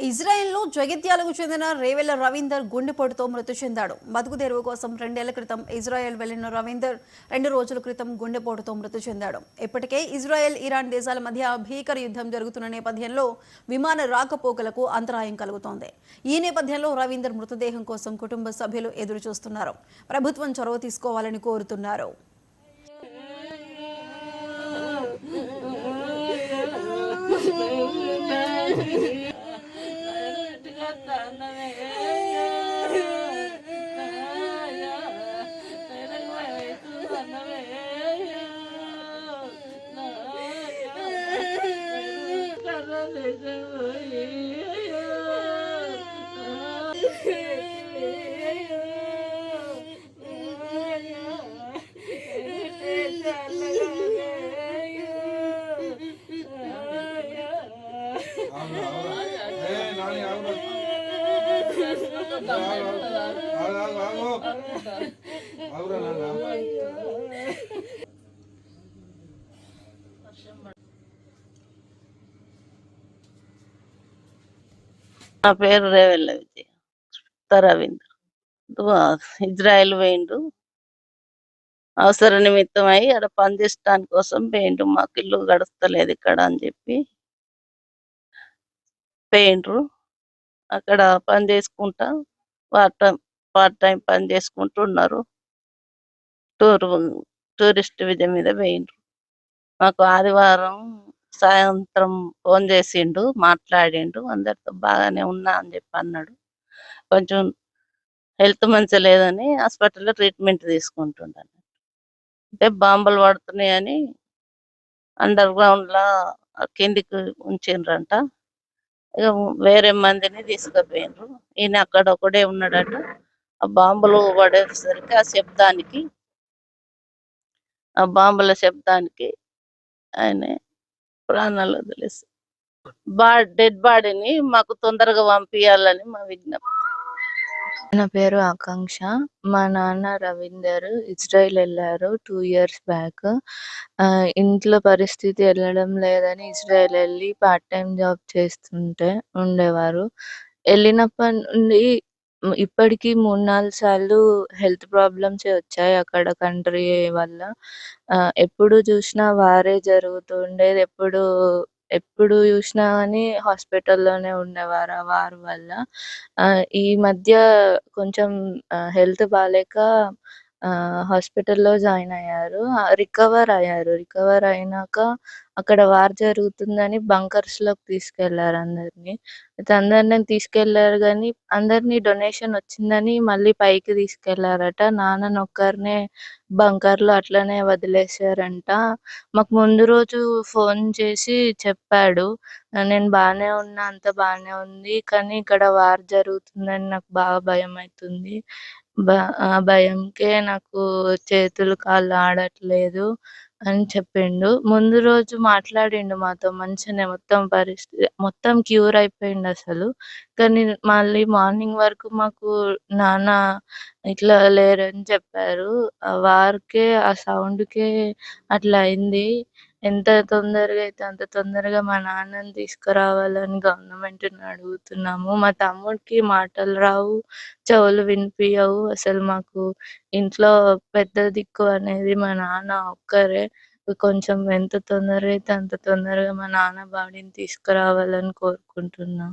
ఇజ్రాయెల్‌లో జగిత్యాలకు చెందిన రేవెల రవీందర్ గుండెపోటుతో మృతి చెందాడు. బతుకు తెరువు కోసం 2 ఏళ్ల క్రితం ఇజ్రాయెల్ వెళ్లిన రవీందర్ 2 రోజుల క్రితం గుండెపోటుతో మృతి చెందాడు. ఇప్పటికే ఇజ్రాయెల్, ఇరాన్ దేశాల మధ్య భీకర యుద్ధం జరుగుతున్న నేపథ్యంలో విమాన రాకపోకలకు అంతరాయం కలుగుతోంది. ఈ నేపథ్యంలో రవీందర్ మృతదేహం కోసం కుటుంబ సభ్యులు ఎదురు చూస్తున్నారు. ప్రభుత్వం చొరవ తీసుకోవాలని కోరుతున్నారు. నా పేరు రేవెల్ల విజయ రవీంద్ర. ఇజ్రాయెల్ పోయిండు. అవసర నిమిత్తం అయి ఆడ పని చేసడానికి కోసం పోయిండ్రు. మాకు ఇల్లు గడుస్తలేదు ఇక్కడ అని చెప్పి పోయిండ్రు. అక్కడ పని చేసుకుంటా పార్ట్ టైం పని చేసుకుంటూ ఉన్నారు. టూరిస్ట్ విజా మీద పోయిండ్రు. మాకు ఆదివారం సాయంత్రం ఫోన్ చేసిండు, మాట్లాడిండు. అందరితో బాగానే ఉన్నా అని చెప్పి అన్నాడు. కొంచెం హెల్త్ మంచిగా లేదని హాస్పిటల్లో ట్రీట్మెంట్ తీసుకుంటుండను. అంటే బాంబులు పడుతున్నాయని అండర్ గ్రౌండ్ లా కిందికి ఉంచిండ్రంట. ఇక వేరే మందిని తీసుకుపోయినరు. ఈయన అక్కడ ఒకడే ఉన్నాడట. ఆ బాంబులు పడేసరికి ఆ బాంబుల శబ్దానికి ఆయన ప్రాణాలు వదిలేసి డెడ్ బాడీని మాకు తొందరగా పంపించాలని మా విజ్ఞప్తి. నా పేరు ఆకాంక్ష. మా నాన్న రవీందర్ ఇజ్రాయెల్ వెళ్ళారు 2 years బ్యాక్. ఇంట్లో పరిస్థితి వెళ్ళడం లేదని ఇజ్రాయెల్ వెళ్ళి పార్ట్ టైం జాబ్ చేస్తుంటే ఉండేవారు. వెళ్ళినప్పటి నుండి ఇప్పటికి 3-4 సార్లు హెల్త్ ప్రాబ్లమ్సే వచ్చాయి అక్కడ కంట్రీ వల్ల. ఎప్పుడు చూసినా వారే జరుగుతుండేది. ఎప్పుడు చూసినా కానీ హాస్పిటల్లోనే ఉండేవారు ఆ వార్ వల్ల. ఈ మధ్య కొంచెం హెల్త్ బాలేక హాస్పిటల్లో జాయిన్ అయ్యారు. రికవర్ అయ్యారు. రికవర్ అయినాక అక్కడ వార్ జరుగుతుందని బంకర్స్‌లోకి తీసుకెళ్లారు అందరిని. అయితే అందరిని తీసుకెళ్లారు గానీ అందరిని డొనేషన్ వచ్చిందని మళ్ళీ పైకి తీసుకెళ్లారట. నాన్ననొక్కరినే బంకర్‌లో అట్లనే వదిలేసారంట. మాకు ముందు రోజు ఫోన్ చేసి చెప్పాడు. నేను బానే ఉన్నా, అంతా బానే ఉంది. కానీ ఇక్కడ వార్ జరుగుతుందని నాకు బాగా భయమైతుంది. ఆ భయంకే నాకు చేతులు, కాళ్ళు ఆడట్లేదు అని చెప్పిండు. ముందు రోజు మాట్లాడిండు మాతో మంచిగానే. పరిస్థితి మొత్తం క్యూర్ అయిపోయిండసలు. కానీ మళ్ళీ మార్నింగ్ వరకు మాకు నాన్న ఇట్లా లేరని చెప్పారు. ఆ వార్‌కే, ఆ సౌండ్‌కే అట్లా అయింది. ఎంత తొందరగా అయితే అంత తొందరగా మా నాన్నని తీసుకురావాలని గవర్నమెంట్‌ని అడుగుతున్నాము. మా తమ్ముడికి మాటలు రావు, చెవులు వినిపియవు. అసలు మాకు ఇంట్లో పెద్ద దిక్కు అనేది మా నాన్న ఒక్కరే. కొంచెం ఎంత తొందరగా అయితే అంత తొందరగా మా నాన్న బాడీని తీసుకురావాలని కోరుకుంటున్నాం.